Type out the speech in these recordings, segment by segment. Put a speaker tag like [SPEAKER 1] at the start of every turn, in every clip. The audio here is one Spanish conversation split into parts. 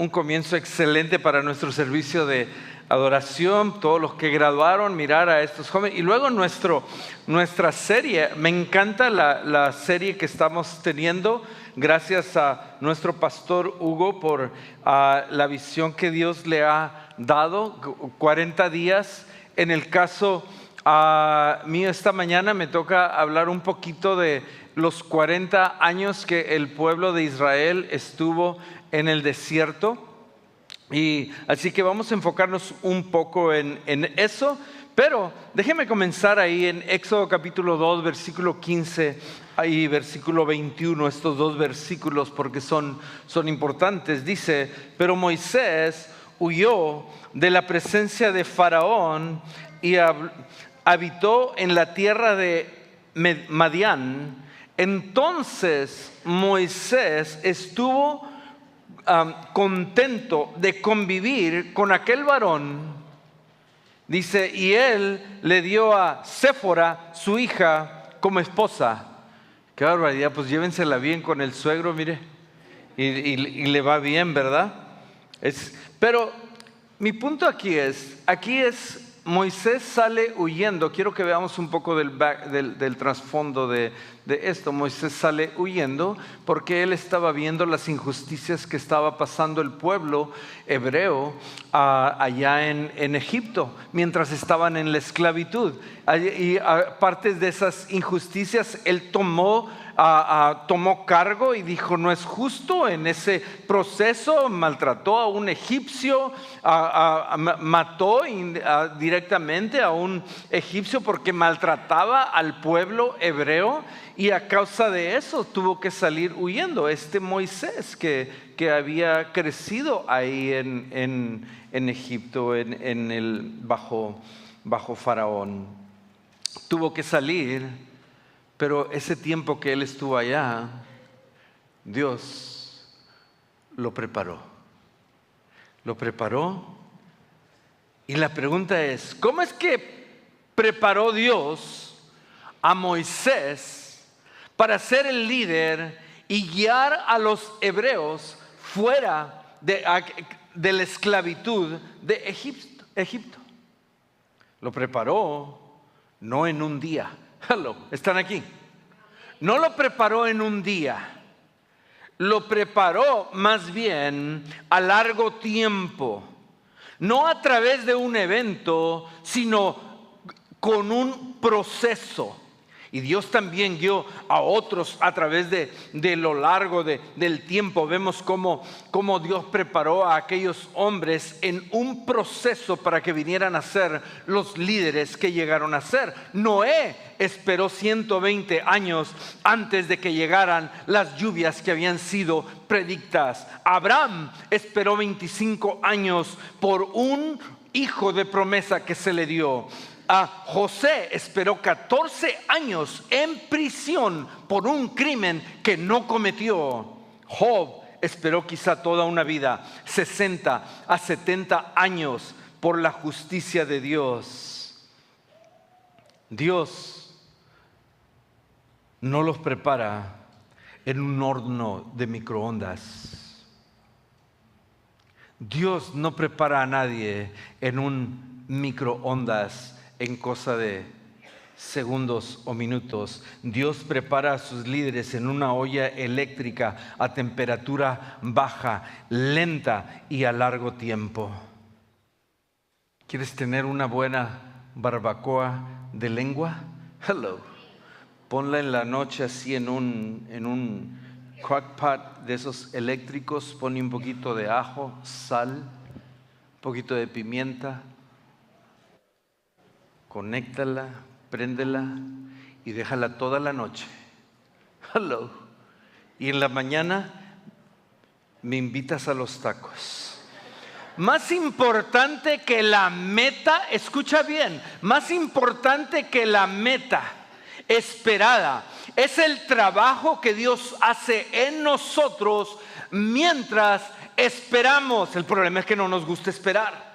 [SPEAKER 1] un comienzo excelente para nuestro servicio de adoración, todos los que graduaron, mirar a estos jóvenes. Y luego nuestra serie, me encanta la serie que estamos teniendo, gracias a nuestro pastor Hugo por la visión que Dios le ha dado, 40 días. En el caso mío, esta mañana me toca hablar un poquito de los 40 años que el pueblo de Israel estuvo en el desierto. Y así que vamos a enfocarnos un poco en eso, pero déjeme comenzar ahí en Éxodo capítulo 2, versículo 15 y versículo 21, estos dos versículos porque son importantes. Dice: pero Moisés huyó de la presencia de Faraón y habitó en la tierra de Madián. Entonces Moisés estuvo contento de convivir con aquel varón, dice, y él le dio a Séfora, su hija, como esposa. Qué barbaridad, pues llévensela bien con el suegro, mire, y le va bien, ¿verdad? Pero mi punto aquí es Moisés sale huyendo. Quiero que veamos un poco del trasfondo de esto. Moisés sale huyendo porque él estaba viendo las injusticias que estaba pasando el pueblo hebreo allá en Egipto, mientras estaban en la esclavitud. Y partes de esas injusticias él tomó cargo y dijo: no es justo. En ese proceso maltrató a un egipcio, mató directamente a un egipcio porque maltrataba al pueblo hebreo, y a causa de eso tuvo que salir huyendo. Moisés que había crecido ahí en Egipto, bajo Faraón, tuvo que salir. Pero ese tiempo que él estuvo allá, Dios lo preparó. Y la pregunta es: ¿cómo es que preparó Dios a Moisés para ser el líder y guiar a los hebreos fuera de la esclavitud de Egipto? Lo preparó no en un día. Hello, ¿están aquí? No lo preparó en un día, lo preparó más bien a largo tiempo, no a través de un evento, sino con un proceso. Y Dios también guió a otros a través de lo largo del tiempo. Vemos cómo Dios preparó a aquellos hombres en un proceso para que vinieran a ser los líderes que llegaron a ser. Noé esperó 120 años antes de que llegaran las lluvias que habían sido predictas. Abraham esperó 25 años por un hijo de promesa que se le dio. José esperó 14 años en prisión por un crimen que no cometió. Job esperó quizá toda una vida, 60 a 70 años, por la justicia de Dios. Dios no los prepara en un horno de microondas. Dios no prepara a nadie en un microondas en cosa de segundos o minutos. Dios prepara a sus líderes en una olla eléctrica a temperatura baja, lenta y a largo tiempo. ¿Quieres tener una buena barbacoa de lengua? Hello. Ponla en la noche así en un crockpot de esos eléctricos. Pone un poquito de ajo, sal, un poquito de pimienta. Conéctala, préndela y déjala toda la noche. Hello. Y en la mañana me invitas a los tacos. Más importante que la meta, escucha bien, más importante que la meta esperada es el trabajo que Dios hace en nosotros mientras esperamos. El problema es que no nos gusta esperar.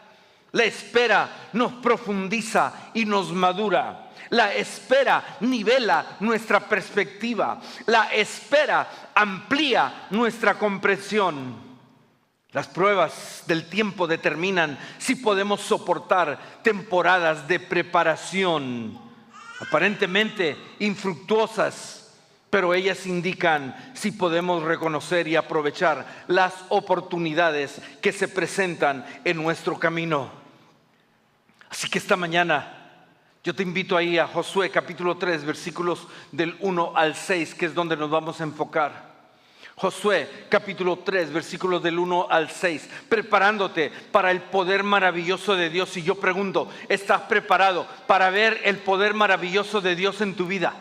[SPEAKER 1] La espera nos profundiza y nos madura. La espera nivela nuestra perspectiva. La espera amplía nuestra comprensión. Las pruebas del tiempo determinan si podemos soportar temporadas de preparación, aparentemente infructuosas, pero ellas indican si podemos reconocer y aprovechar las oportunidades que se presentan en nuestro camino. Así que esta mañana yo te invito ahí a Josué capítulo 3, versículos del 1 al 6, que es donde nos vamos a enfocar. Josué capítulo 3, versículos del 1 al 6, preparándote para el poder maravilloso de Dios. Y yo pregunto, ¿estás preparado para ver el poder maravilloso de Dios en tu vida?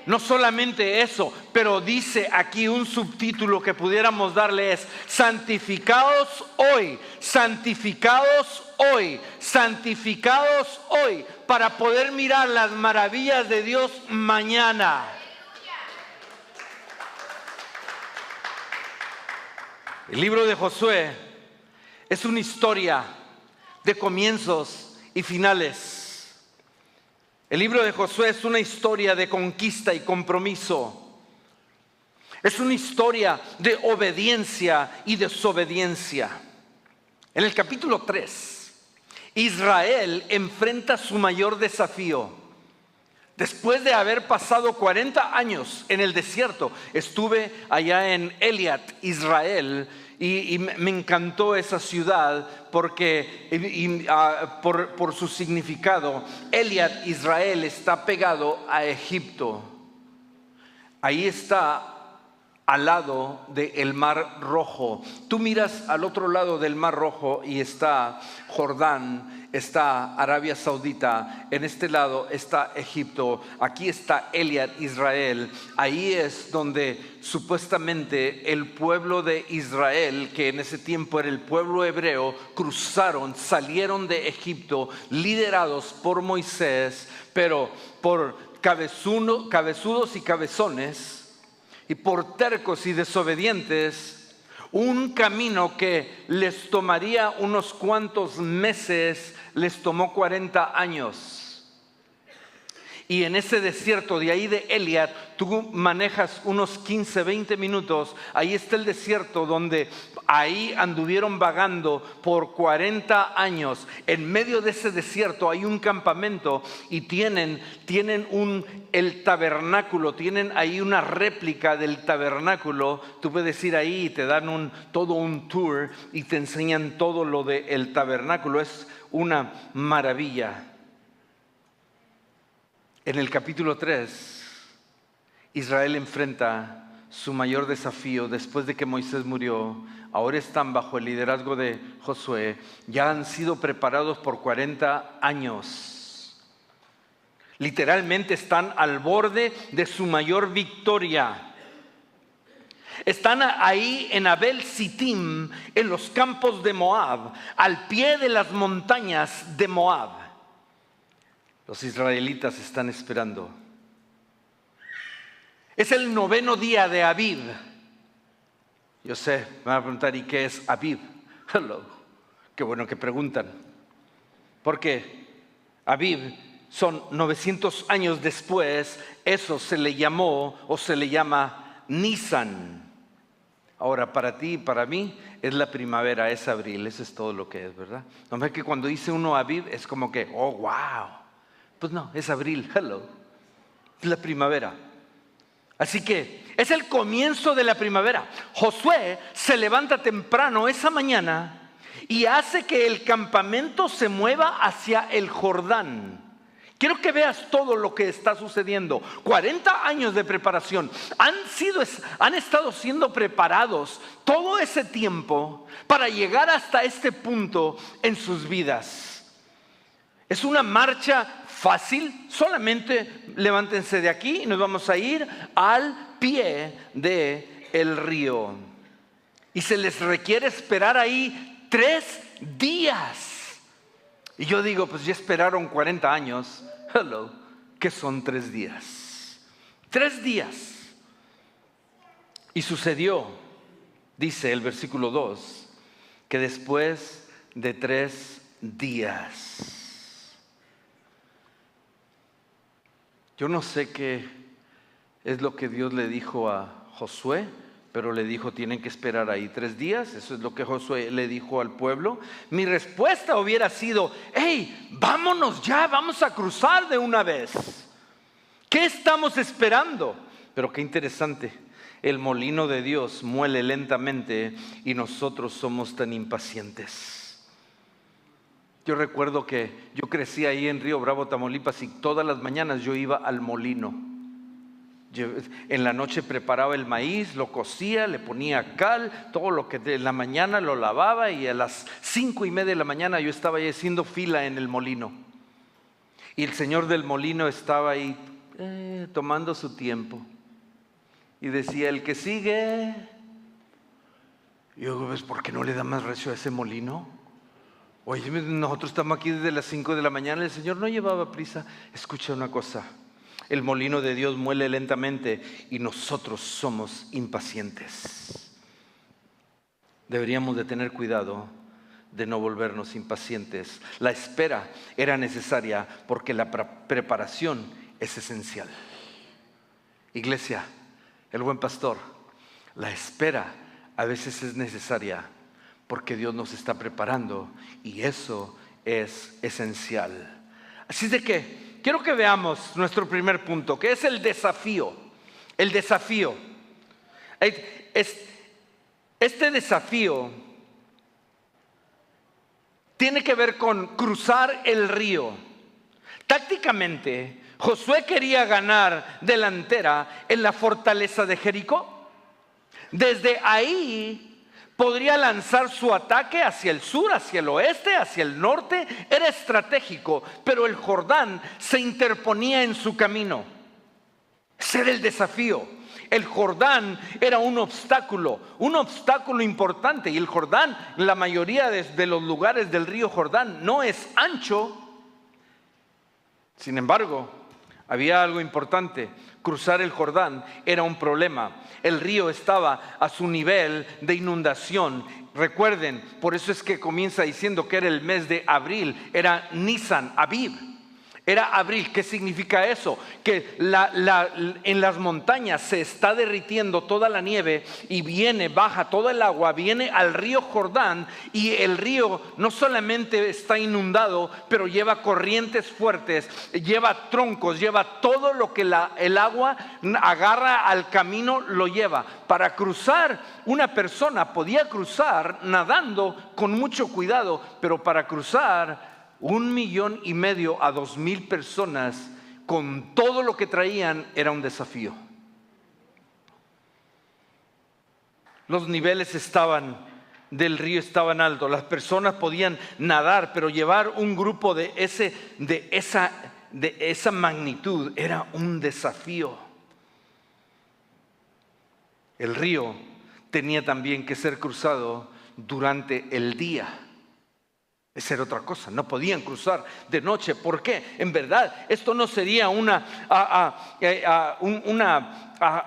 [SPEAKER 1] No solamente eso, pero dice aquí un subtítulo que pudiéramos darle es: santificaos hoy, santificaos hoy, santificaos hoy, para poder mirar las maravillas de Dios mañana. El libro de Josué es una historia de comienzos y finales. El libro de Josué es una historia de conquista y compromiso. Es una historia de obediencia y desobediencia. En el capítulo 3, Israel enfrenta su mayor desafío. Después de haber pasado 40 años en el desierto, estuve allá en Eliat, Israel, y me encantó esa ciudad porque por su significado. Eliat, Israel, está pegado a Egipto. Ahí está al lado del Mar Rojo. Tú miras al otro lado del Mar Rojo y está Jordán, está Arabia Saudita, en este lado está Egipto, aquí está Eliat, Israel. Ahí es donde supuestamente el pueblo de Israel, que en ese tiempo era el pueblo hebreo, salieron de Egipto liderados por Moisés, pero por cabezudos y cabezones, y por tercos y desobedientes, un camino que les tomaría unos cuantos meses, les tomó 40 años. Y en ese desierto de ahí de Eliat, tú manejas unos 15, 20 minutos. Ahí está el desierto donde ahí anduvieron vagando por 40 años. En medio de ese desierto hay un campamento y tienen el tabernáculo, tienen ahí una réplica del tabernáculo. Tú puedes ir ahí y te dan todo un tour y te enseñan todo lo del tabernáculo. Es una maravilla. En el capítulo 3, Israel enfrenta su mayor desafío después de que Moisés murió. Ahora están bajo el liderazgo de Josué. Ya han sido preparados por 40 años. Literalmente están al borde de su mayor victoria. Están ahí en Abel Sittim, en los campos de Moab, al pie de las montañas de Moab. Los israelitas están esperando. Es el 9º día de Abib. Yo sé, me van a preguntar, ¿y qué es Abib? Hello. Qué bueno que preguntan. Porque Abib son 900 años después. Eso se le llamó o se le llama Nisan. Ahora, para ti y para mí es la primavera, es abril. Eso es todo lo que es, ¿verdad? No es que cuando dice uno Abib es como que, oh, wow. Pues no, es abril, hello, es la primavera. Así que es el comienzo de la primavera. Josué se levanta temprano esa mañana y hace que el campamento se mueva hacia el Jordán. Quiero que veas todo lo que está sucediendo. 40 años de preparación. Han estado siendo preparados todo ese tiempo para llegar hasta este punto en sus vidas. Es una marcha fácil, solamente levántense de aquí y nos vamos a ir al pie del río. Y se les requiere esperar ahí 3 días. Y yo digo, pues ya esperaron 40 años. Hello, ¿qué son 3 días? 3 días. Y sucedió, dice el versículo 2, que después de 3 días. Yo no sé qué es lo que Dios le dijo a Josué. Pero le dijo, tienen que esperar ahí 3 días. Eso es lo que Josué le dijo al pueblo. Mi respuesta hubiera sido, hey, vámonos ya, vamos a cruzar de una vez. ¿Qué estamos esperando? Pero qué interesante, el molino de Dios muele lentamente y nosotros somos tan impacientes. Yo recuerdo que yo crecí ahí en Río Bravo, Tamaulipas, y todas las mañanas yo iba al molino. En la noche preparaba el maíz, lo cocía, le ponía cal, todo lo que en la mañana lo lavaba, y a las 5:30 de la mañana yo estaba ahí haciendo fila en el molino. Y el señor del molino estaba ahí tomando su tiempo. Y decía, el que sigue. Y yo, pues, ¿por qué no le da más recio a ese molino? Oye, nosotros estamos aquí desde las 5 de la mañana. El Señor no llevaba prisa. Escucha una cosa. El molino de Dios muele lentamente y nosotros somos impacientes. Deberíamos de tener cuidado de no volvernos impacientes. La espera era necesaria porque la preparación es esencial. Iglesia, el buen pastor, la espera a veces es necesaria porque Dios nos está preparando y eso es esencial. Así de que quiero que veamos nuestro primer punto, que es el desafío. El desafío. Este desafío tiene que ver con cruzar el río. Tácticamente, Josué quería ganar delantera en la fortaleza de Jericó. Desde ahí podría lanzar su ataque hacia el sur, hacia el oeste, hacia el norte. Era estratégico, pero el Jordán se interponía en su camino. Ese era el desafío. El Jordán era un obstáculo importante. Y el Jordán, la mayoría de los lugares del río Jordán no es ancho. Sin embargo, había algo importante. Cruzar el Jordán era un problema. El río estaba a su nivel de inundación. Recuerden, por eso es que comienza diciendo que era el mes de abril. Era Nisan, Abib. Era abril. ¿Qué significa eso? Que en las montañas se está derritiendo toda la nieve y baja toda el agua, viene al río Jordán, y el río no solamente está inundado, pero lleva corrientes fuertes, lleva troncos, lleva todo lo que el agua agarra al camino, lo lleva. Para cruzar, una persona podía cruzar nadando con mucho cuidado, pero para cruzar 1,5 millones a 2,000 personas con todo lo que traían era un desafío. Los niveles del río estaban altos, las personas podían nadar, pero llevar un grupo de esa magnitud era un desafío. El río tenía también que ser cruzado durante el día. Esa era otra cosa, no podían cruzar de noche. ¿Por qué? En verdad, esto no sería una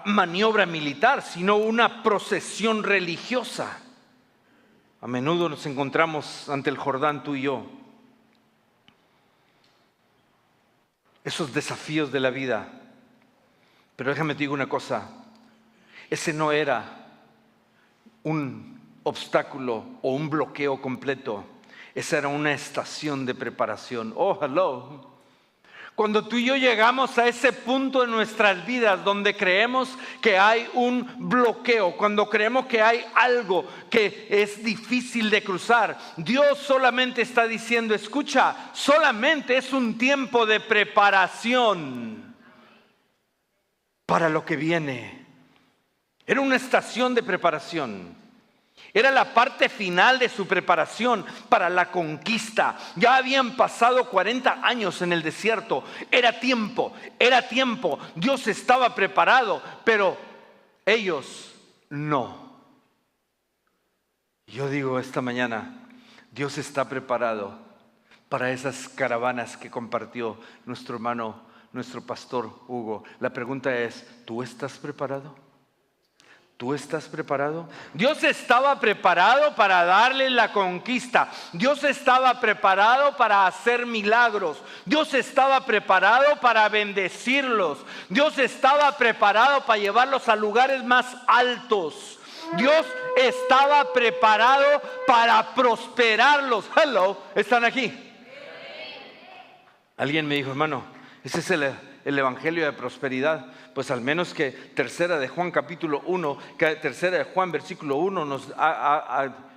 [SPEAKER 1] maniobra militar, sino una procesión religiosa. A menudo nos encontramos ante el Jordán, tú y yo. Esos desafíos de la vida. Pero déjame te digo una cosa, ese no era un obstáculo o un bloqueo completo. Esa era una estación de preparación. Oh, hello. Cuando tú y yo llegamos a ese punto en nuestras vidas donde creemos que hay un bloqueo, cuando creemos que hay algo que es difícil de cruzar, Dios solamente está diciendo, escucha, solamente es un tiempo de preparación para lo que viene. Era una estación de preparación. Era la parte final de su preparación para la conquista. Ya habían pasado 40 años en el desierto. Era tiempo. Dios estaba preparado, pero ellos no. Yo digo esta mañana, Dios está preparado para esas caravanas que compartió nuestro hermano, nuestro pastor Hugo. La pregunta es, ¿tú estás preparado? ¿Tú estás preparado? Dios estaba preparado para darle la conquista. Dios estaba preparado para hacer milagros. Dios estaba preparado para bendecirlos. Dios estaba preparado para llevarlos a lugares más altos. Dios estaba preparado para prosperarlos. Hello, ¿están aquí? Alguien me dijo, hermano, ese es el evangelio de prosperidad. Pues al menos que tercera de Juan capítulo 1, que tercera de Juan versículo 1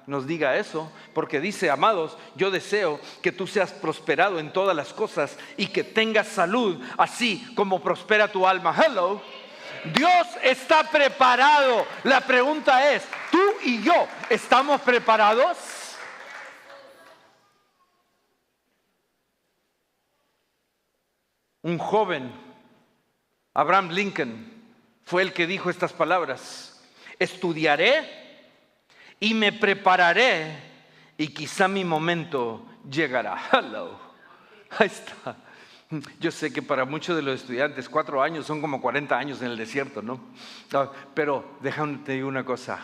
[SPEAKER 1] nos diga eso, porque dice, amados, yo deseo que tú seas prosperado en todas las cosas y que tengas salud, así como prospera tu alma. Hello. Dios está preparado. La pregunta es, ¿tú y yo estamos preparados? Un joven, Abraham Lincoln, fue el que dijo estas palabras: estudiaré y me prepararé y quizá mi momento llegará. Hello. Ahí está. Yo sé que para muchos de los estudiantes 4 años son como 40 años en el desierto, ¿no? Pero déjame te digo una cosa: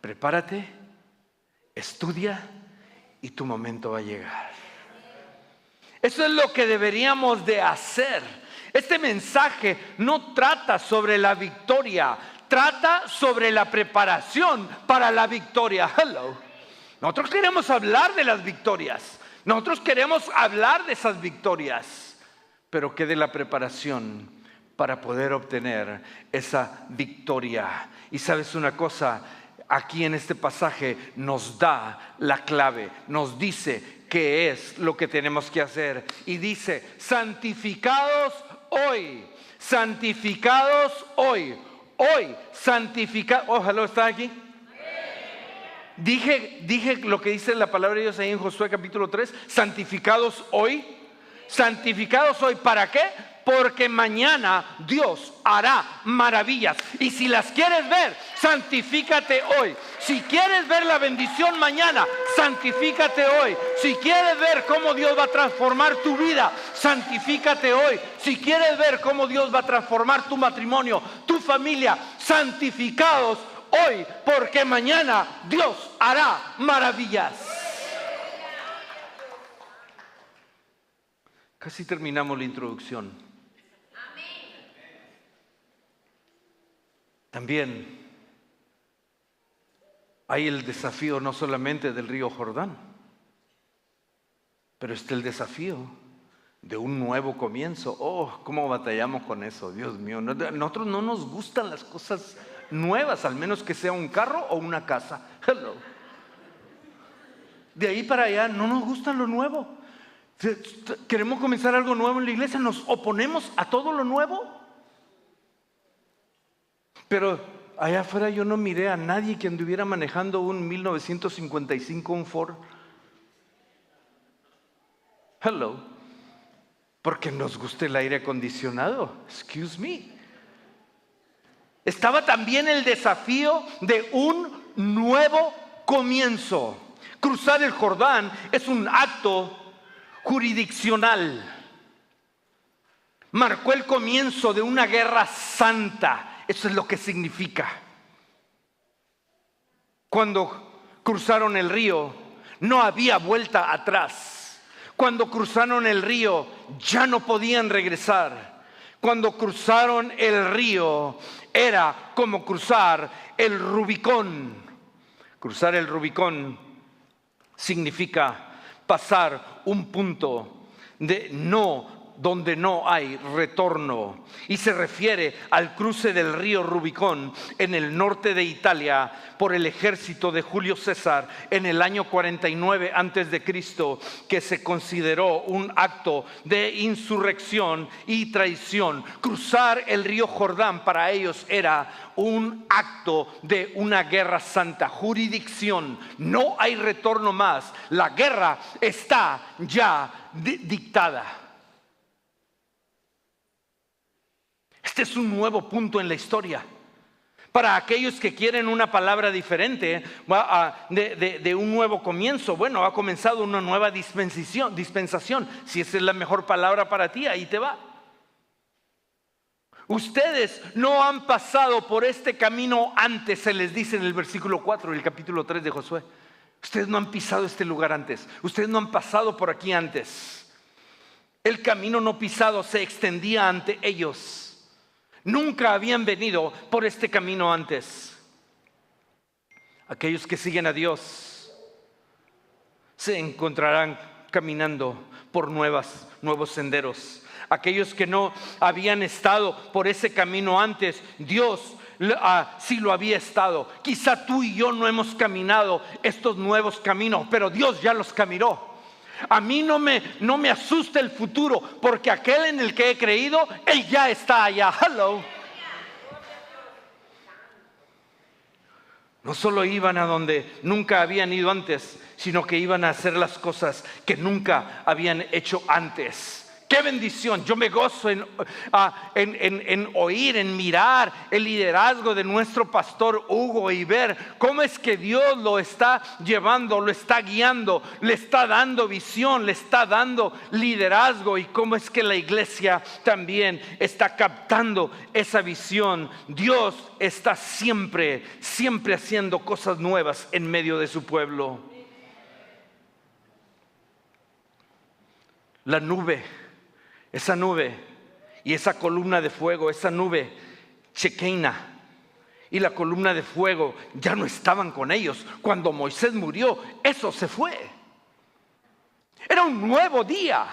[SPEAKER 1] prepárate, estudia y tu momento va a llegar. Eso es lo que deberíamos de hacer. Este mensaje no trata sobre la victoria, trata sobre la preparación para la victoria. Hello. Nosotros queremos hablar de las victorias. Nosotros queremos hablar de esas victorias. Pero ¿qué de la preparación para poder obtener esa victoria? Y sabes una cosa, aquí en este pasaje nos da la clave, nos dice qué es lo que tenemos que hacer. Y dice, santificados hoy, santificados hoy, santificados. Ojalá está aquí. Dije lo que dice la palabra de Dios ahí en Josué capítulo 3, santificados hoy. Santificados hoy, ¿para qué? Porque mañana Dios hará maravillas. Y si las quieres ver, santifícate hoy. Si quieres ver la bendición mañana, santifícate hoy. Si quieres ver cómo Dios va a transformar tu vida, santifícate hoy. Si quieres ver cómo Dios va a transformar tu matrimonio, tu familia, santificados hoy, porque mañana Dios hará maravillas. Casi terminamos la introducción. También hay el desafío no solamente del río Jordán, pero está el desafío de un nuevo comienzo. Oh, cómo batallamos con eso, Dios mío. Nosotros no nos gustan las cosas nuevas, al menos que sea un carro o una casa. Hello. De ahí para allá no nos gusta lo nuevo. Queremos comenzar algo nuevo en la iglesia, nos oponemos a todo lo nuevo. Pero allá afuera yo no miré a nadie que anduviera manejando un 1955, un Ford. Hello. Porque nos gusta el aire acondicionado. Excuse me. Estaba también el desafío de un nuevo comienzo. Cruzar el Jordán es un acto jurisdiccional. Marcó el comienzo de una guerra santa. Eso es lo que significa. Cuando cruzaron el río, no había vuelta atrás. Cuando cruzaron el río, ya no podían regresar. Cuando cruzaron el río, era como cruzar el Rubicón. Cruzar el Rubicón significa pasar un punto de donde no hay retorno, y se refiere al cruce del río Rubicón en el norte de Italia por el ejército de Julio César en el año 49 antes de Cristo, que se consideró un acto de insurrección y traición. Cruzar el río Jordán para ellos era un acto de una guerra santa, jurisdicción. No hay retorno más. La guerra está ya dictada. Este es un nuevo punto en la historia. Para aquellos que quieren una palabra diferente de un nuevo comienzo, bueno, ha comenzado una nueva dispensación. Si esa es la mejor palabra para ti, ahí te va. Ustedes no han pasado por este camino antes, se les dice en el versículo 4 del capítulo 3 de Josué. Ustedes no han pisado este lugar antes. Ustedes no han pasado por aquí antes. El camino no pisado se extendía ante ellos. Nunca habían venido por este camino antes. Aquellos que siguen a Dios se encontrarán caminando por nuevos senderos. Aquellos que no habían estado por ese camino antes, Dios sí lo había estado. Quizá tú y yo no hemos caminado estos nuevos caminos, pero Dios ya los caminó. A mí no me asusta el futuro, porque aquel en el que he creído, Él ya está allá. Hello. No solo iban a donde nunca habían ido antes, sino que iban a hacer las cosas que nunca habían hecho antes. ¡Qué bendición! Yo me gozo en oír, en mirar el liderazgo de nuestro pastor Hugo y ver cómo es que Dios lo está llevando, lo está guiando, le está dando visión, le está dando liderazgo, y cómo es que la iglesia también está captando esa visión. Dios está siempre haciendo cosas nuevas en medio de su pueblo. La nube, esa nube y esa columna de fuego, esa nube Shekinah y la columna de fuego ya no estaban con ellos. Cuando Moisés murió, eso se fue. Era un nuevo día.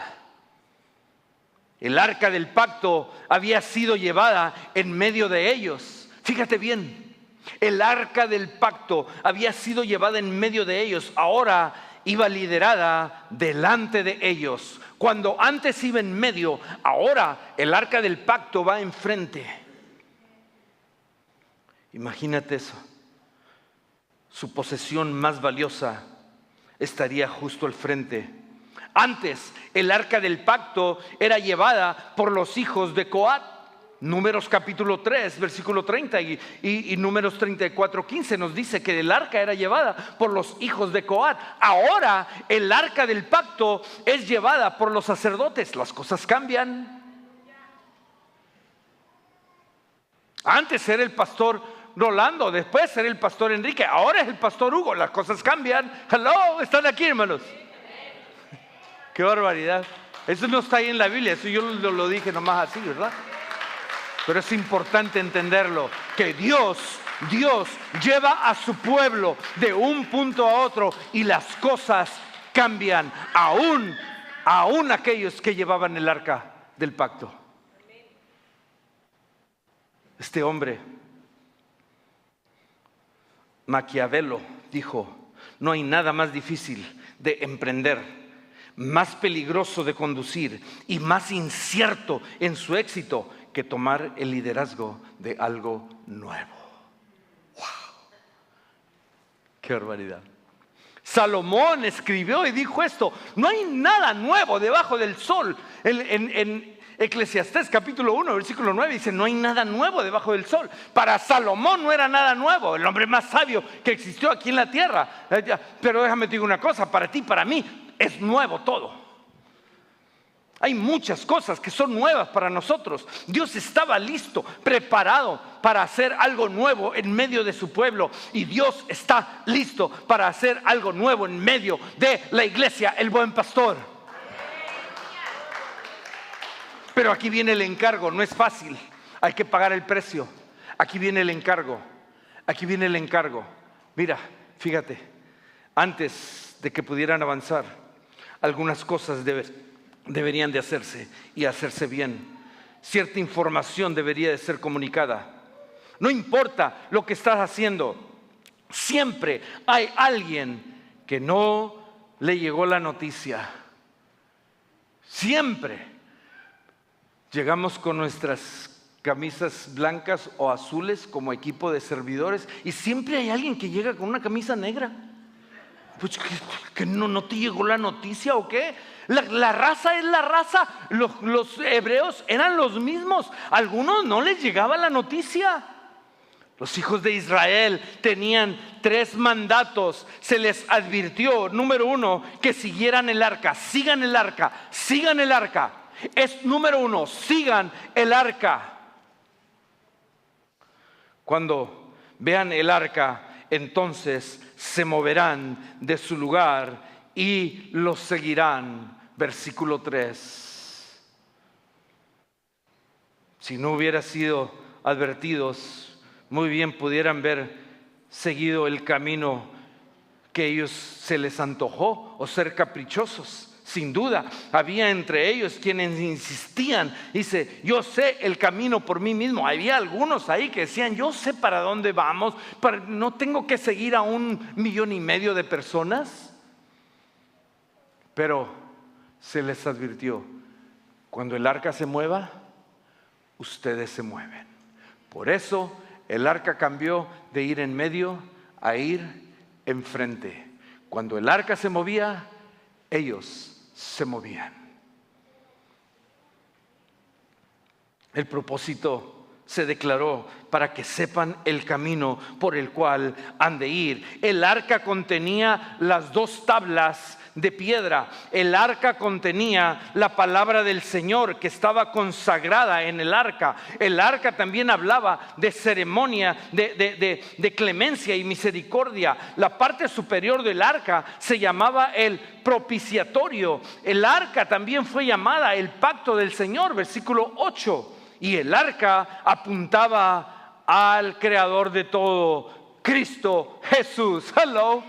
[SPEAKER 1] El arca del pacto había sido llevada en medio de ellos. Fíjate bien, el arca del pacto había sido llevada en medio de ellos. Ahora iba liderada delante de ellos. Cuando antes iba en medio, ahora el arca del pacto va enfrente. Imagínate eso. Su posesión más valiosa estaría justo al frente. Antes el arca del pacto era llevada por los hijos de Coat. Números capítulo 3, versículo 30 y Números 34, 15 nos dice que el arca era llevada por los hijos de Coat. Ahora el arca del pacto es llevada por los sacerdotes. Las cosas cambian. Antes era el pastor Rolando, después era el pastor Enrique, ahora es el pastor Hugo. Las cosas cambian. Hello, ¿están aquí, hermanos? Qué barbaridad. Eso no está ahí en la Biblia, eso yo lo dije nomás así, ¿verdad? Pero es importante entenderlo, que Dios lleva a su pueblo de un punto a otro y las cosas cambian, aún aquellos que llevaban el arca del pacto. Este hombre, Maquiavelo, dijo: no hay nada más difícil de emprender, más peligroso de conducir y más incierto en su éxito que tomar el liderazgo de algo nuevo. ¡Wow! ¡Qué barbaridad! Salomón escribió y dijo esto: no hay nada nuevo debajo del sol. En Eclesiastés capítulo 1 versículo 9 dice: no hay nada nuevo debajo del sol. Para Salomón no era nada nuevo, el hombre más sabio que existió aquí en la tierra. Pero déjame te digo una cosa, para ti, para mí es nuevo todo. Hay muchas cosas que son nuevas para nosotros. Dios estaba listo, preparado para hacer algo nuevo en medio de su pueblo. Y Dios está listo para hacer algo nuevo en medio de la iglesia, el buen pastor. Pero aquí viene el encargo, no es fácil. Hay que pagar el precio. Aquí viene el encargo. Aquí viene el encargo. Mira, fíjate, antes de que pudieran avanzar, algunas cosas deberían de hacerse y hacerse bien. Cierta información debería de ser comunicada. No importa lo que estás haciendo, siempre hay alguien que no le llegó la noticia. Siempre llegamos con nuestras camisas blancas o azules como equipo de servidores y siempre hay alguien que llega con una camisa negra. Pues que no te llegó la noticia o qué. La raza es la raza. Los hebreos eran los mismos. A algunos no les llegaba la noticia. Los hijos de Israel tenían 3 mandatos. Se les advirtió, número 1, que siguieran el arca. Sigan el arca, sigan el arca. Es número 1, sigan el arca. Cuando vean el arca, entonces se moverán de su lugar y los seguirán. Versículo 3. Si no hubiera sido advertidos, muy bien pudieran haber seguido el camino que ellos se les antojó o ser caprichosos. Sin duda, había entre ellos quienes insistían. Dice, yo sé el camino por mí mismo. Había algunos ahí que decían, yo sé para dónde vamos, no tengo que seguir a 1,5 millones de personas. Pero se les advirtió, cuando el arca se mueva, ustedes se mueven. Por eso el arca cambió de ir en medio a ir enfrente. Cuando el arca se movía, ellos se movían. El propósito se declaró para que sepan el camino por el cual han de ir. El arca contenía las 2 tablas de piedra. El arca contenía la palabra del Señor que estaba consagrada en el arca. El arca también hablaba de ceremonia, de clemencia y misericordia. La parte superior del arca se llamaba el propiciatorio. El arca también fue llamada el pacto del Señor, versículo 8. Y el arca apuntaba al creador de todo, Cristo Jesús. Hello.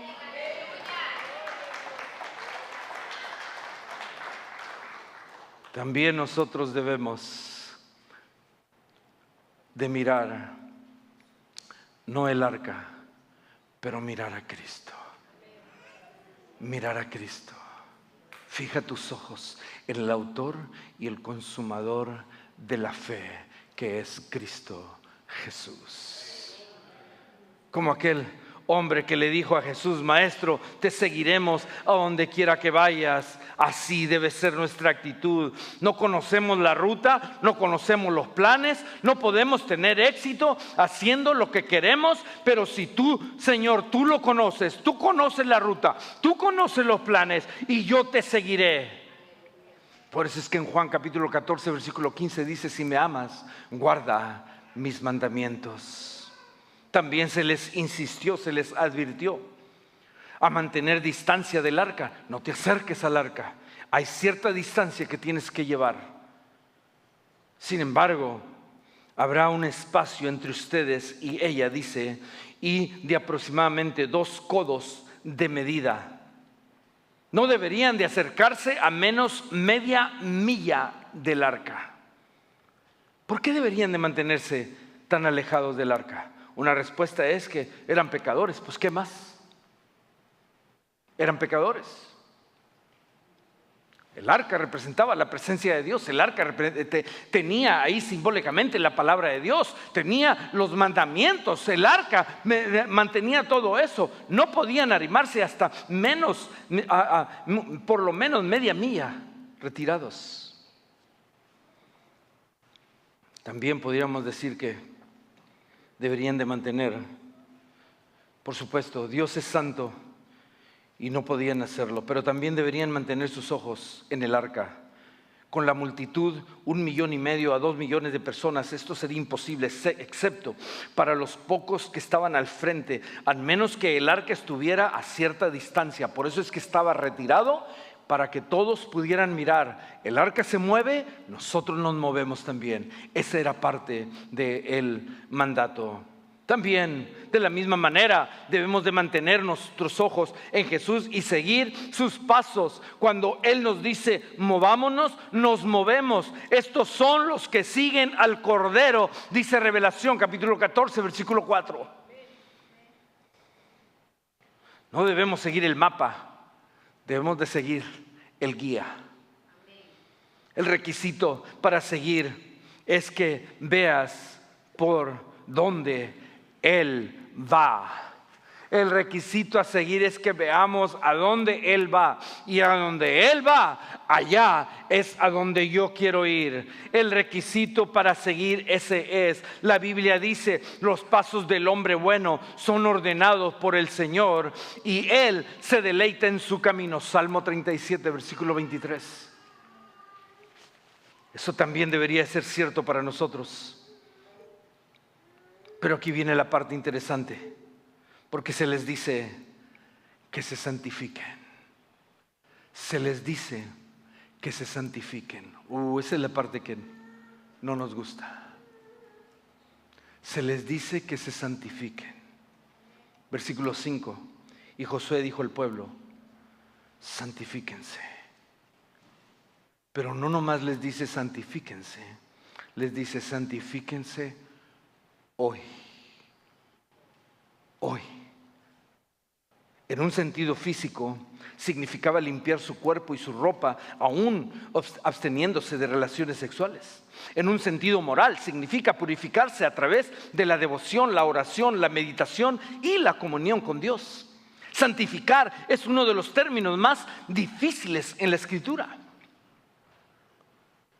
[SPEAKER 1] También nosotros debemos de mirar, no el arca, pero mirar a Cristo. Mirar a Cristo. Fija tus ojos en el autor y el consumador de la fe, que es Cristo Jesús. Como aquel hombre que le dijo a Jesús, Maestro, te seguiremos a donde quiera que vayas. Así debe ser nuestra actitud. No conocemos la ruta, no conocemos los planes, no podemos tener éxito haciendo lo que queremos, pero si tú, Señor, tú lo conoces, tú conoces la ruta, tú conoces los planes y yo te seguiré. Por eso es que en Juan capítulo 14 versículo 15 dice, si me amas, guarda mis mandamientos. También se les insistió, se les advirtió a mantener distancia del arca. No te acerques al arca. Hay cierta distancia que tienes que llevar. Sin embargo, habrá un espacio entre ustedes y ella, dice, y de aproximadamente 2 codos de medida. No deberían de acercarse a menos media milla del arca. ¿Por qué deberían de mantenerse tan alejados del arca? Una respuesta es que eran pecadores. Pues ¿qué más? Eran pecadores. El arca representaba la presencia de Dios. El arca tenía ahí simbólicamente la palabra de Dios. Tenía los mandamientos. El arca mantenía todo eso. No podían arrimarse hasta menos, por lo menos media milla retirados. También podríamos decir que deberían de mantener, por supuesto, Dios es santo y no podían hacerlo, pero también deberían mantener sus ojos en el arca. Con la multitud, 1,5 millones a 2 millones de personas, esto sería imposible, excepto para los pocos que estaban al frente, al menos que el arca estuviera a cierta distancia. Por eso es que estaba retirado, para que todos pudieran mirar. El arca se mueve, nosotros nos movemos también. Esa era parte del mandato. También, de la misma manera, debemos de mantener nuestros ojos en Jesús y seguir sus pasos. Cuando Él nos dice, movámonos, nos movemos. Estos son los que siguen al Cordero, dice Revelación, capítulo 14, versículo 4. No debemos seguir el mapa, debemos de seguir el guía. El requisito para seguir es que veas por dónde Él va. El requisito a seguir es que veamos a dónde Él va. Y a donde Él va, allá es a donde yo quiero ir. El requisito para seguir ese es. La Biblia dice, los pasos del hombre bueno son ordenados por el Señor y Él se deleita en su camino. Salmo 37, versículo 23. Eso también debería ser cierto para nosotros. Pero aquí viene la parte interesante, porque se les dice que se santifiquen. Se les dice que se santifiquen. Esa es la parte que no nos gusta. Se les dice que se santifiquen. Versículo 5. Y Josué dijo al pueblo: santifíquense. Pero no nomás les dice santifíquense, les dice santifíquense hoy. Hoy. En un sentido físico, significaba limpiar su cuerpo y su ropa, aún absteniéndose de relaciones sexuales. En un sentido moral, significa purificarse a través de la devoción, la oración, la meditación y la comunión con Dios. Santificar es uno de los términos más difíciles en la Escritura.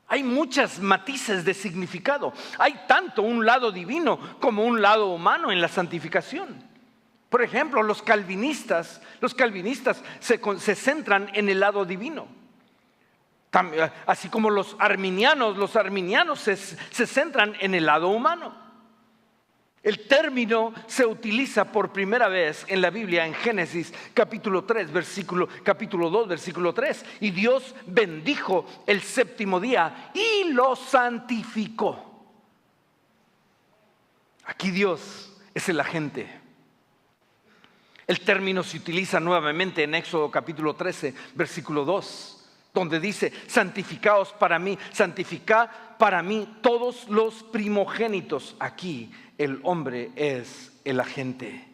[SPEAKER 1] Hay muchas matices de significado. Hay tanto un lado divino como un lado humano en la santificación. Por ejemplo, los calvinistas se centran en el lado divino. Así como los arminianos se centran en el lado humano. El término se utiliza por primera vez en la Biblia en Génesis capítulo 2, versículo 3. Y Dios bendijo el séptimo día y lo santificó. Aquí Dios es el agente. El término se utiliza nuevamente en Éxodo capítulo 13, versículo 2, donde dice: santificaos para mí, santificad para mí todos los primogénitos. Aquí el hombre es el agente.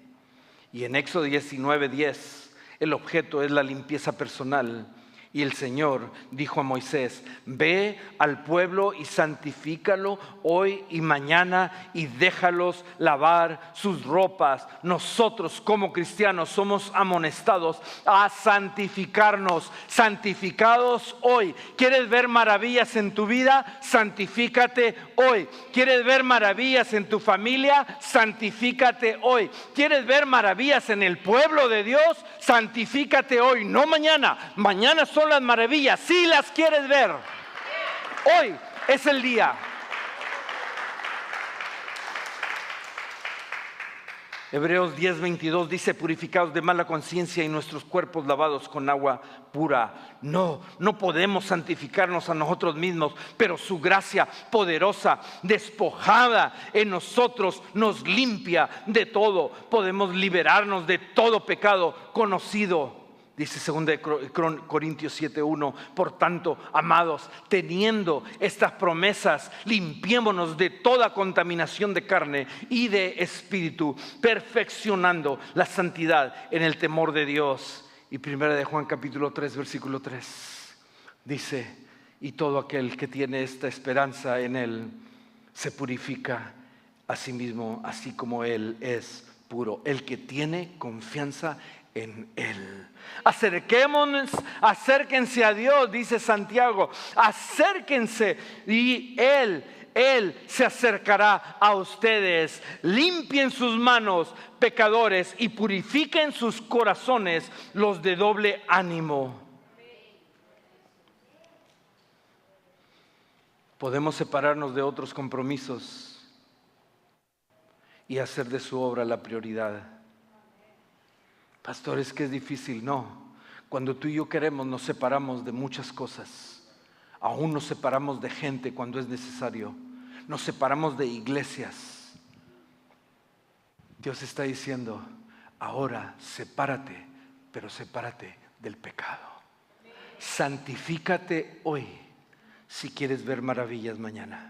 [SPEAKER 1] Y en Éxodo 19:10, el objeto es la limpieza personal. Y el Señor dijo a Moisés: ve al pueblo y santifícalo hoy y mañana y déjalos lavar sus ropas. Nosotros como cristianos somos amonestados a santificarnos. Santificados hoy. ¿Quieres ver maravillas en tu vida? Santifícate hoy. ¿Quieres ver maravillas en tu familia? Santifícate hoy. ¿Quieres ver maravillas en el pueblo de Dios? Santifícate hoy, no mañana. Mañana son las maravillas, si las quieres ver. Hoy es el día. Hebreos 10:22 dice: purificados de mala conciencia y nuestros cuerpos lavados con agua pura. No podemos santificarnos a nosotros mismos, pero su gracia poderosa, despojada en nosotros, nos limpia de todo. Podemos liberarnos de todo pecado conocido. Dice 2 Corintios 7:1: por tanto, amados, teniendo estas promesas, limpiémonos de toda contaminación de carne y de espíritu, perfeccionando la santidad en el temor de Dios. Y 1 de Juan capítulo 3, versículo 3 dice: y todo aquel que tiene esta esperanza en Él se purifica a sí mismo, así como Él es puro. El que tiene confianza en Él. Acérquense a Dios, dice Santiago. Acérquense y Él se acercará a ustedes. Limpien sus manos, pecadores, y purifiquen sus corazones, los de doble ánimo. Podemos separarnos de otros compromisos y hacer de su obra la prioridad. Pastor, es que es difícil. No, cuando tú y yo queremos, nos separamos de muchas cosas. Aún nos separamos de gente cuando es necesario. Nos separamos de iglesias. Dios está diciendo: ahora sepárate, pero sepárate del pecado. Santifícate hoy si quieres ver maravillas mañana.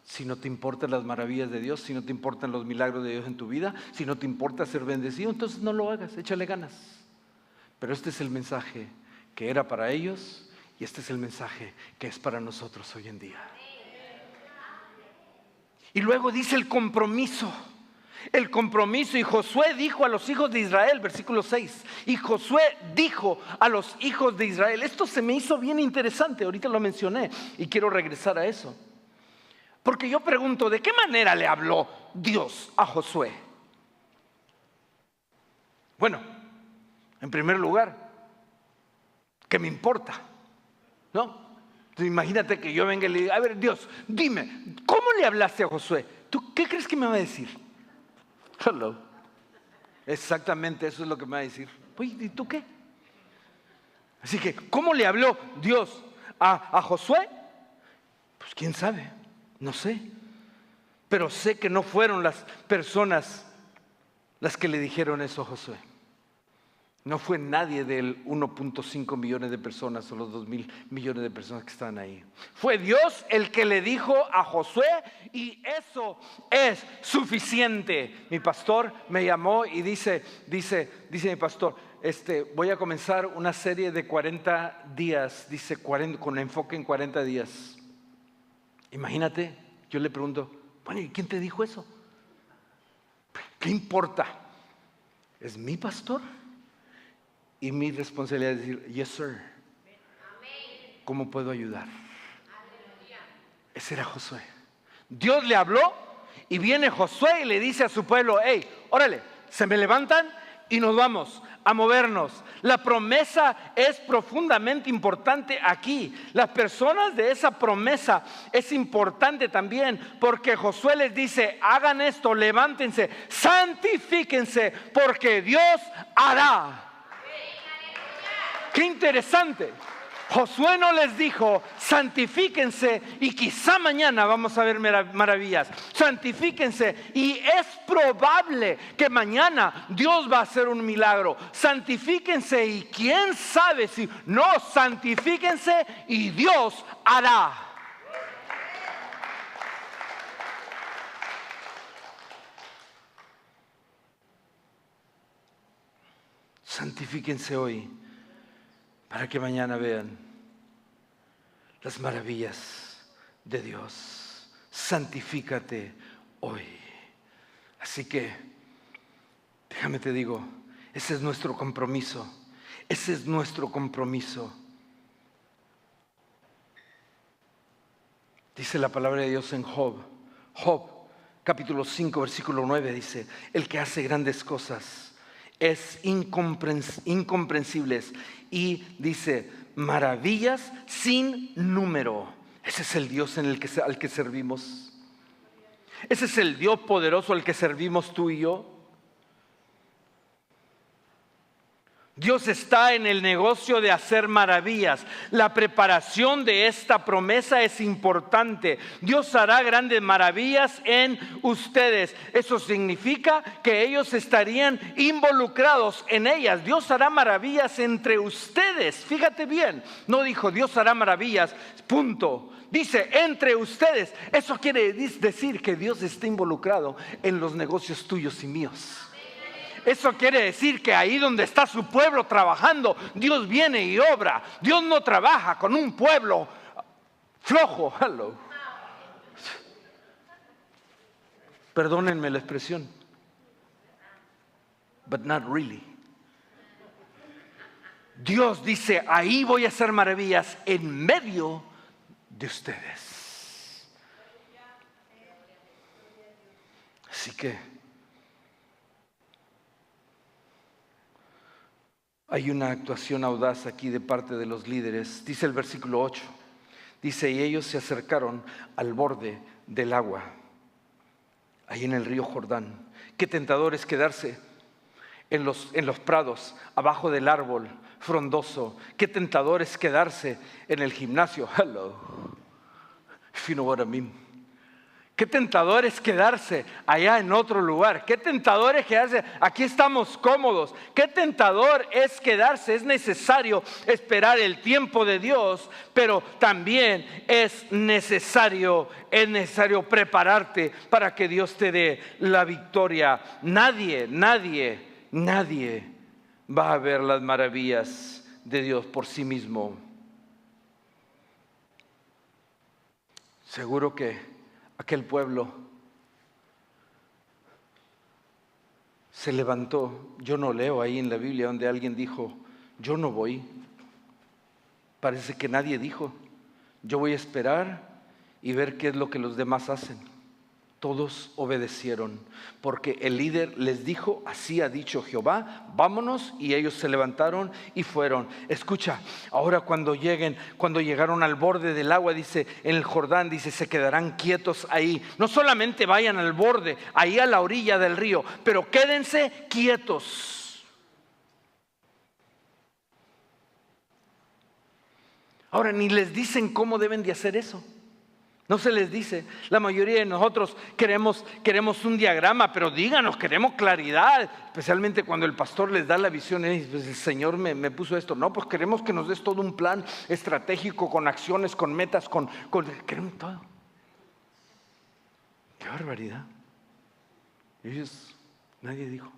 [SPEAKER 1] Si no te importan las maravillas de Dios, si no te importan los milagros de Dios en tu vida, si no te importa ser bendecido, entonces no lo hagas, échale ganas. Pero este es el mensaje que era para ellos y este es el mensaje que es para nosotros hoy en día. Y luego dice el compromiso. El compromiso. Y Josué dijo a los hijos de Israel, versículo 6. Y Josué dijo a los hijos de Israel. Esto se me hizo bien interesante, ahorita lo mencioné y quiero regresar a eso. Porque yo pregunto, ¿de qué manera le habló Dios a Josué? Bueno, en primer lugar, ¿qué me importa? ¿No? Entonces, imagínate que yo venga y le diga, a ver, Dios, dime, ¿cómo le hablaste a Josué? ¿Tú qué crees que me va a decir? Hello. Exactamente eso es lo que me va a decir. Oye, ¿y tú qué? Así que, ¿cómo le habló Dios a Josué? Pues quién sabe, no sé. Pero sé que no fueron las personas las que le dijeron eso a Josué. No fue nadie del 1.5 millones de personas o los 2,000 millones de personas que están ahí. Fue Dios el que le dijo a Josué, y eso es suficiente. Mi pastor me llamó y dice mi pastor, voy a comenzar una serie de 40 días, dice 40, con enfoque en 40 días. Imagínate, yo le pregunto, bueno, ¿y quién te dijo eso? ¿Qué importa? ¿Es mi pastor? Y mi responsabilidad es decir, yes sir. ¿Cómo puedo ayudar? Ese era Josué. Dios le habló y viene Josué y le dice a su pueblo, hey, órale, se me levantan y nos vamos a movernos. La promesa es profundamente importante aquí. Las personas de esa promesa es importante también, porque Josué les dice, hagan esto, levántense, santifíquense, porque Dios hará. Qué interesante. Josué no les dijo, santifíquense y quizá mañana vamos a ver maravillas. Santifíquense y es probable que mañana Dios va a hacer un milagro. Santifíquense y quién sabe si no, santifíquense y Dios hará. Santifíquense hoy para que mañana vean las maravillas de Dios. Santifícate hoy. Así que, déjame te digo, ese es nuestro compromiso. Ese es nuestro compromiso. Dice la palabra de Dios en Job. Job, capítulo 5, versículo 9, dice, el que hace grandes cosas es incomprensibles y dice maravillas sin número. Ese es el Dios al que servimos. Ese es el Dios poderoso al que servimos tú y yo. Dios está en el negocio de hacer maravillas. La preparación de esta promesa es importante. Dios hará grandes maravillas en ustedes. Eso significa que ellos estarían involucrados en ellas. Dios hará maravillas entre ustedes. Fíjate bien, no dijo Dios hará maravillas, punto. Dice entre ustedes. Eso quiere decir que Dios está involucrado en los negocios tuyos y míos. Eso quiere decir que ahí donde está su pueblo trabajando, Dios viene y obra. Dios no trabaja con un pueblo flojo. Hello. Perdónenme la expresión, but not really. Dios dice, ahí voy a hacer maravillas en medio de ustedes. Así que hay una actuación audaz aquí de parte de los líderes. Dice el versículo 8. Dice, y ellos se acercaron al borde del agua, ahí en el río Jordán. Qué tentador es quedarse en los prados, abajo del árbol frondoso. Qué tentador es quedarse en el gimnasio. Hello. If you know what I mean. Qué tentador es quedarse allá en otro lugar. Qué tentador es quedarse, aquí estamos cómodos. Qué tentador es quedarse. Es necesario esperar el tiempo de Dios, pero también es necesario prepararte para que Dios te dé la victoria. Nadie va a ver las maravillas de Dios por sí mismo. Seguro que aquel pueblo se levantó. Yo no leo ahí en la Biblia donde alguien dijo, yo no voy. Parece que nadie dijo, yo voy a esperar y ver qué es lo que los demás hacen. Todos obedecieron, porque el líder les dijo: así ha dicho Jehová, vámonos. Y ellos se levantaron y fueron. Escucha, ahora cuando llegaron al borde del agua, dice, en el Jordán, dice, se quedarán quietos ahí. No solamente vayan al borde, ahí a la orilla del río, pero quédense quietos. Ahora ni les dicen cómo deben de hacer eso. No se les dice. La mayoría de nosotros queremos un diagrama, pero díganos, queremos claridad. Especialmente cuando el pastor les da la visión, pues el Señor me puso esto. No, pues queremos que nos des todo un plan estratégico, con acciones, con metas, queremos todo. ¡Qué barbaridad! Ellos, nadie dijo.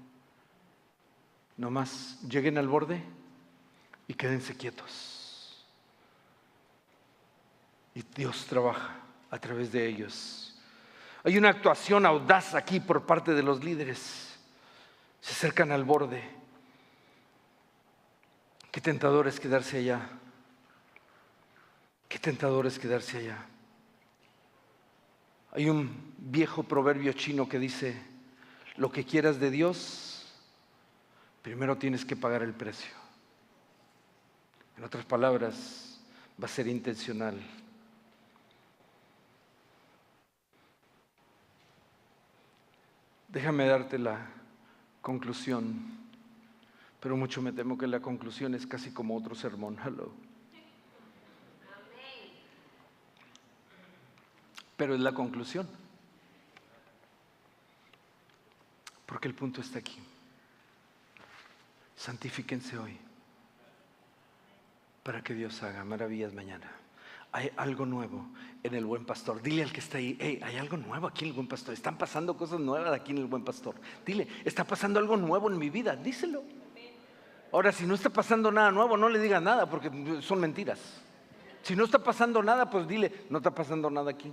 [SPEAKER 1] Nomás lleguen al borde y quédense quietos. Y Dios trabaja a través de ellos. Hay una actuación audaz aquí por parte de los líderes. Se acercan al borde. Qué tentador es quedarse allá. Qué tentador es quedarse allá. Hay un viejo proverbio chino que dice: lo que quieras de Dios, primero tienes que pagar el precio. En otras palabras, va a ser intencional. Déjame darte la conclusión, pero mucho me temo que la conclusión es casi como otro sermón. Pero es la conclusión, porque el punto está aquí. Santifíquense hoy para que Dios haga maravillas mañana. Hay algo nuevo en el Buen Pastor. Dile al que está ahí: hey, hay algo nuevo aquí en el Buen Pastor. Están pasando cosas nuevas aquí en el Buen Pastor. Dile: está pasando algo nuevo en mi vida. Díselo. Ahora, si no está pasando nada nuevo, no le digas nada, porque son mentiras. Si no está pasando nada, pues dile: no está pasando nada aquí.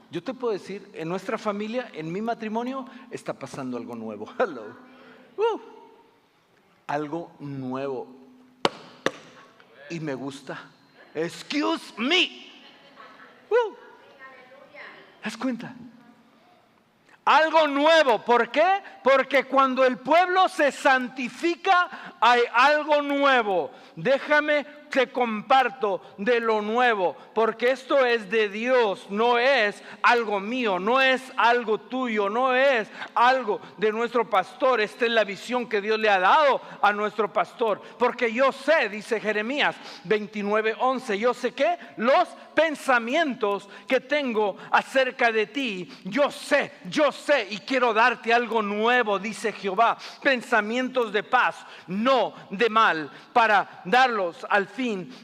[SPEAKER 1] Yo te puedo decir, en nuestra familia, en mi matrimonio, está pasando algo nuevo. Algo nuevo. Y me gusta. Excuse me. ¿Das cuenta? Algo nuevo. ¿Por qué? Porque cuando el pueblo se santifica, hay algo nuevo. Déjame te comparto de lo nuevo, porque esto es de Dios, no es algo mío, no es algo tuyo, no es algo de nuestro pastor. Esta es la visión que Dios le ha dado a nuestro pastor, porque yo sé, dice Jeremías 29:11, yo sé que los pensamientos que tengo acerca de ti, yo sé, y quiero darte algo nuevo, dice Jehová, pensamientos de paz, no de mal, para darlos al fin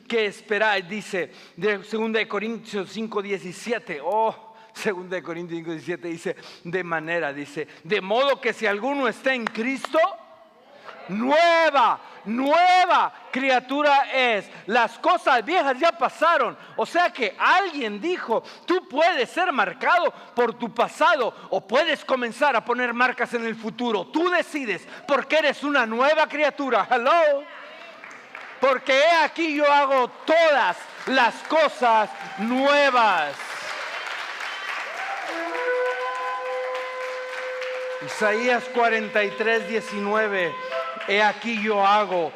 [SPEAKER 1] que esperáis, dice de 2 Corintios 5:17. 2 Corintios 5:17 dice: de manera, dice, de modo que si alguno está en Cristo, nueva criatura es. Las cosas viejas ya pasaron. O sea que alguien dijo: tú puedes ser marcado por tu pasado o puedes comenzar a poner marcas en el futuro. Tú decides, porque eres una nueva criatura. Hello. Porque he aquí yo hago todas las cosas nuevas. Isaías 43:19. He aquí yo hago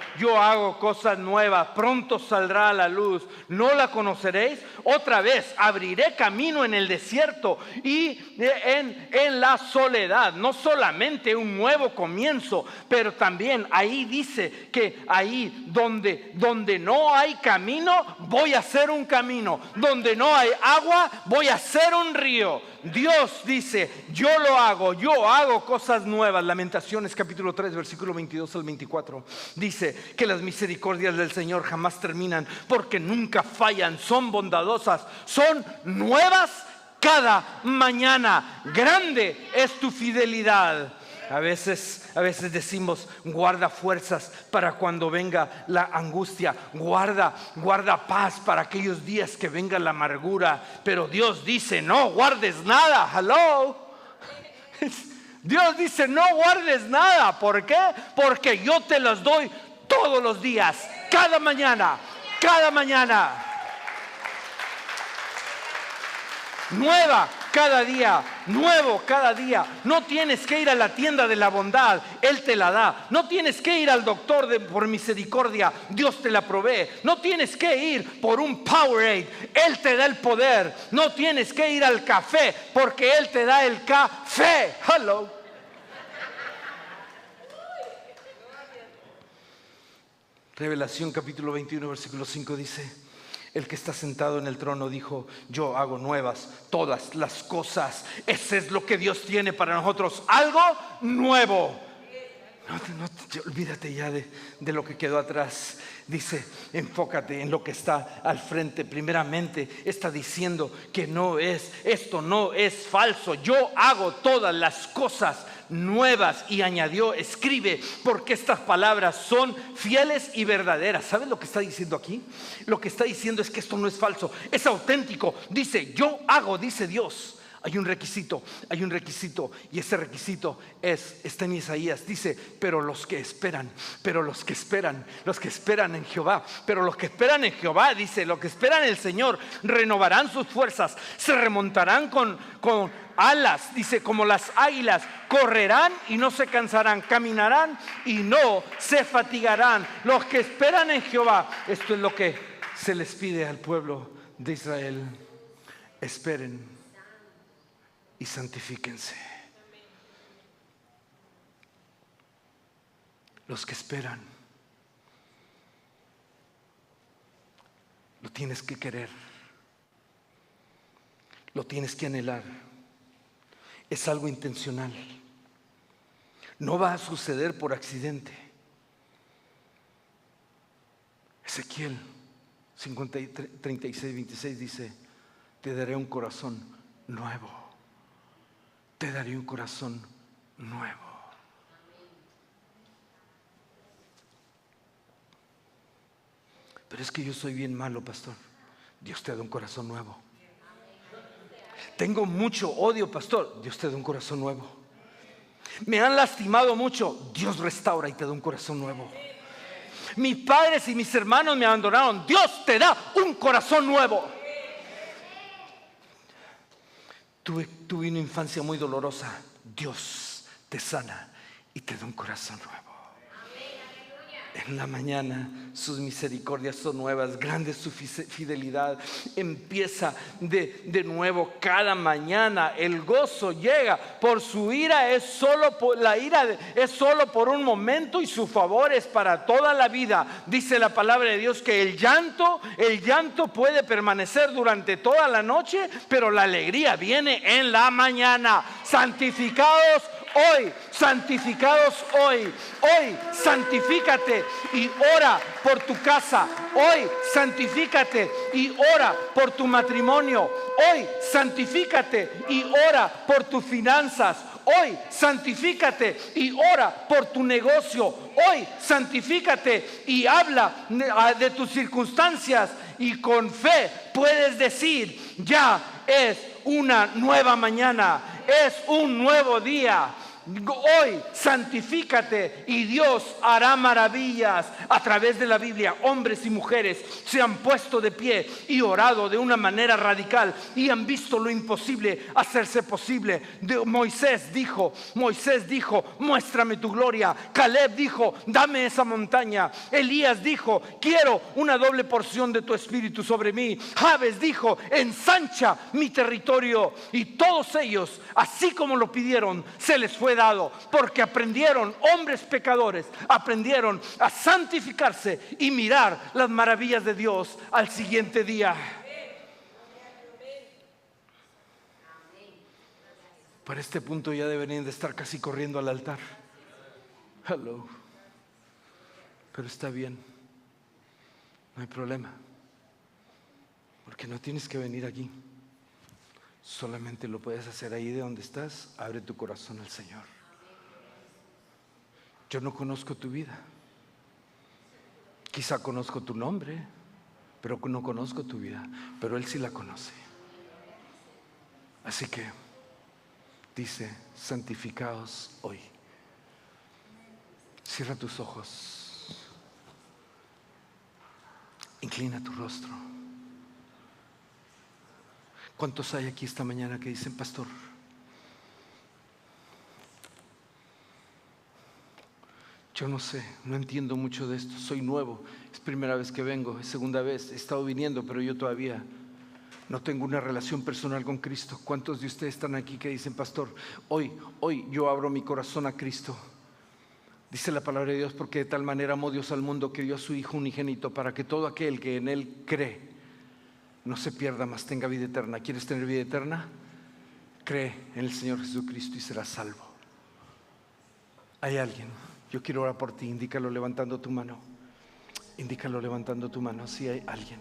[SPEAKER 1] cosas nuevas, pronto saldrá a la luz, ¿no la conoceréis? Otra vez abriré camino en el desierto y en la soledad. No solamente un nuevo comienzo, pero también ahí dice que ahí donde no hay camino, voy a hacer un camino. Donde no hay agua, voy a hacer un río. Dios dice: yo hago cosas nuevas. Lamentaciones capítulo 3 versículo 22 al 24 dice que las misericordias del Señor jamás terminan, porque nunca fallan, son bondadosas, son nuevas cada mañana. Grande es tu fidelidad. A veces decimos: guarda fuerzas para cuando venga la angustia, guarda paz para aquellos días que venga la amargura. Pero Dios dice: no guardes nada. Hello. Dios dice: no guardes nada. ¿Por qué? Porque yo te las doy todos los días, cada mañana. Nueva cada día, nuevo cada día. No tienes que ir a la tienda de la bondad, Él te la da. No tienes que ir al doctor por misericordia, Dios te la provee. No tienes que ir por un Powerade, Él te da el poder. No tienes que ir al café, porque Él te da el café. Hello. Revelación capítulo 21 versículo 5 dice: el que está sentado en el trono dijo: yo hago nuevas todas las cosas. Ese es lo que Dios tiene para nosotros, algo nuevo. Olvídate ya de lo que quedó atrás. Dice, enfócate en lo que está al frente. Primeramente está diciendo que esto no es falso. Yo hago todas las cosas nuevas. Y añadió, escribe, porque estas palabras son fieles y verdaderas. ¿Sabes lo que está diciendo aquí? Lo que está diciendo es que esto no es falso, es auténtico. Dice, yo hago, dice Dios. Hay un requisito, y ese requisito está en Isaías. Dice, pero los que esperan en Jehová, dice, los que esperan en el Señor renovarán sus fuerzas, se remontarán con alas, dice, como las águilas, correrán y no se cansarán, caminarán y no se fatigarán. Los que esperan en Jehová, esto es lo que se les pide al pueblo de Israel: esperen y santifíquense. Los que esperan, lo tienes que querer, lo tienes que anhelar. Es algo intencional. No va a suceder por accidente. Ezequiel 36, 26 dice: te daré un corazón nuevo. Te daré un corazón nuevo. Pero es que yo soy bien malo, pastor. Dios te da un corazón nuevo. Tengo mucho odio, pastor. Dios te da un corazón nuevo. Me han lastimado mucho. Dios restaura y te da un corazón nuevo. Mis padres y mis hermanos me abandonaron. Dios te da un corazón nuevo. Tuve una infancia muy dolorosa. Dios te sana y te da un corazón nuevo. En la mañana sus misericordias son nuevas, grande su fidelidad. Empieza de nuevo cada mañana. El gozo llega. Por su ira es solo por un momento, y su favor es para toda la vida. Dice la palabra de Dios que el llanto puede permanecer durante toda la noche, pero la alegría viene en la mañana. Santificados hoy, santifícate y ora por tu casa. Hoy santifícate y ora por tu matrimonio. Hoy santifícate y ora por tus finanzas. Hoy santifícate y ora por tu negocio. Hoy santifícate y habla de tus circunstancias, y con fe puedes decir: ya es una nueva mañana, es un nuevo día. Hoy santifícate y Dios hará maravillas. A través de la Biblia, hombres y mujeres se han puesto de pie y orado de una manera radical, y han visto lo imposible hacerse posible. Moisés dijo: muéstrame tu gloria. Caleb dijo: dame esa montaña. Elías dijo: quiero una doble porción de tu espíritu sobre mí. Jabes dijo: ensancha mi territorio. Y todos ellos, así como lo pidieron, se les fue dado, porque aprendieron, hombres pecadores, aprendieron a santificarse y mirar las maravillas de Dios al siguiente día. Para este punto ya deberían de estar casi corriendo al altar. Hello. Pero está bien, no hay problema, porque no tienes que venir aquí. Solamente lo puedes hacer ahí de donde estás. Abre tu corazón al Señor. Yo no conozco tu vida. Quizá conozco tu nombre, pero no conozco tu vida. Pero Él sí la conoce. Así que dice: santificaos hoy. Cierra tus ojos. Inclina tu rostro. ¿Cuántos hay aquí esta mañana que dicen, pastor, yo no sé, no entiendo mucho de esto, soy nuevo, es primera vez que vengo, es segunda vez, he estado viniendo, pero yo todavía no tengo una relación personal con Cristo? ¿Cuántos de ustedes están aquí que dicen, pastor, hoy yo abro mi corazón a Cristo? Dice la palabra de Dios, porque de tal manera amó Dios al mundo que dio a su Hijo unigénito para que todo aquel que en Él cree no se pierda, mas tenga vida eterna. ¿Quieres tener vida eterna? Cree en el Señor Jesucristo y serás salvo. ¿Hay alguien? Yo quiero orar por ti. Indícalo levantando tu mano. Indícalo levantando tu mano si hay alguien.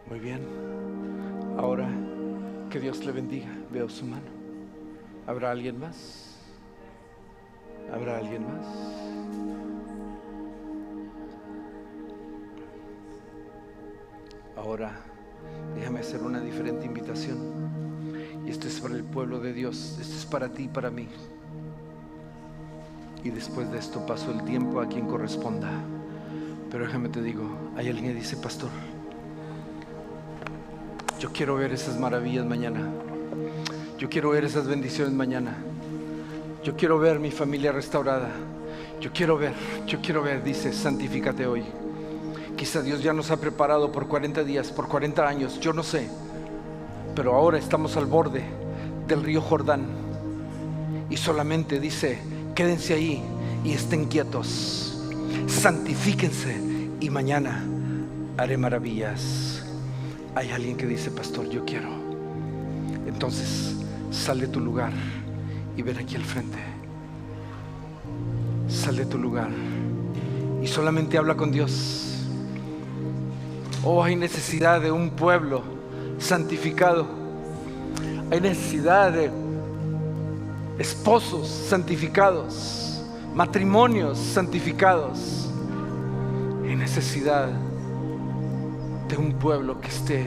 [SPEAKER 1] Muy bien. Ahora que Dios le bendiga. Veo su mano. ¿Habrá alguien más? ¿Habrá alguien más? Ahora déjame hacer una diferente invitación. Y esto es para el pueblo de Dios. Esto es para ti y para mí. Y después de esto paso el tiempo a quien corresponda. Pero déjame te digo, hay alguien que dice, pastor, yo quiero ver esas maravillas mañana. Yo quiero ver esas bendiciones mañana. Yo quiero ver mi familia restaurada. Yo quiero ver, dice, santifícate hoy. Quizá Dios ya nos ha preparado por 40 días, por 40 años, yo no sé. Pero ahora estamos al borde del río Jordán. Y solamente dice, quédense ahí y estén quietos. Santifíquense y mañana haré maravillas. Hay alguien que dice, pastor, yo quiero. Entonces, sal de tu lugar y ven aquí al frente. Sal de tu lugar y solamente habla con Dios. Oh, hay necesidad de un pueblo santificado. Hay necesidad de esposos santificados, matrimonios santificados. Hay necesidad de un pueblo que esté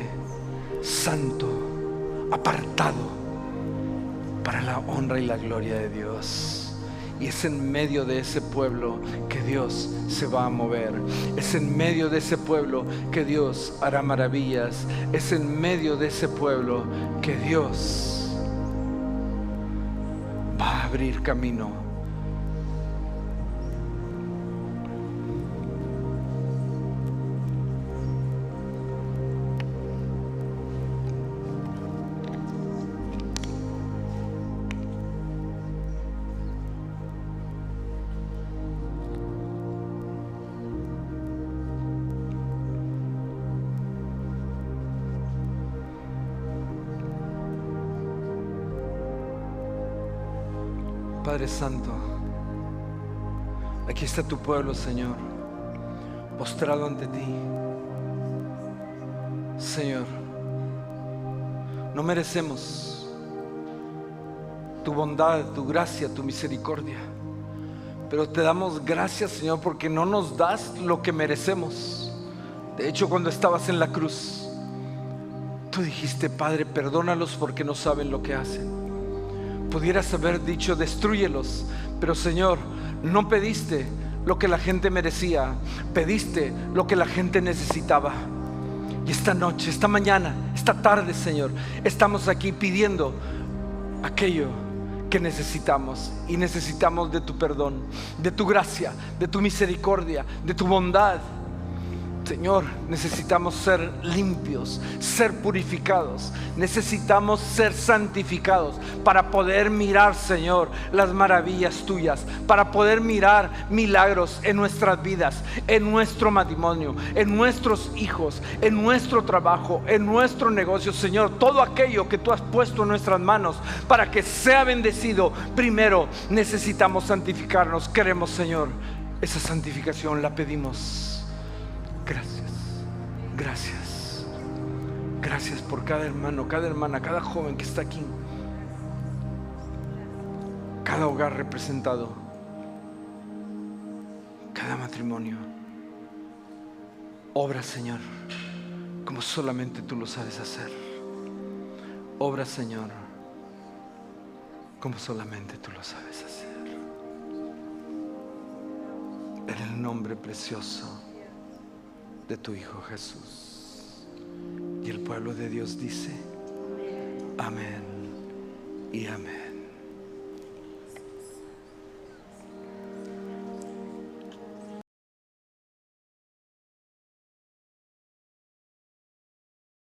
[SPEAKER 1] santo, apartado para la honra y la gloria de Dios. Y es en medio de ese pueblo que Dios se va a mover. Es en medio de ese pueblo que Dios hará maravillas. Es en medio de ese pueblo que Dios va a abrir camino. Padre Santo, aquí está tu pueblo, Señor, postrado ante ti. Señor, no merecemos tu bondad, tu gracia, tu misericordia, pero te damos gracias, Señor, porque no nos das lo que merecemos. De hecho, cuando estabas en la cruz, tú dijiste, Padre, perdónalos porque no saben lo que hacen. Pudieras haber dicho, destrúyelos, pero Señor, no pediste lo que la gente merecía, pediste lo que la gente necesitaba. Y esta noche, esta mañana, esta tarde, Señor, estamos aquí pidiendo aquello que necesitamos. Y necesitamos de tu perdón, de tu gracia, de tu misericordia, de tu bondad. Señor, necesitamos ser limpios, ser purificados. Necesitamos ser santificados para poder mirar, Señor, las maravillas tuyas, para poder mirar milagros en nuestras vidas, en nuestro matrimonio, en nuestros hijos, en nuestro trabajo, en nuestro negocio. Señor, todo aquello que tú has puesto en nuestras manos para que sea bendecido, primero necesitamos santificarnos. Queremos, Señor, esa santificación la pedimos. Gracias, gracias, gracias por cada hermano, cada hermana, cada joven que está aquí, cada hogar representado, cada matrimonio. Obra, Señor, como solamente tú lo sabes hacer. Obra, Señor, como solamente tú lo sabes hacer. En el nombre precioso de tu Hijo Jesús. Y el pueblo de Dios dice, amén y amén.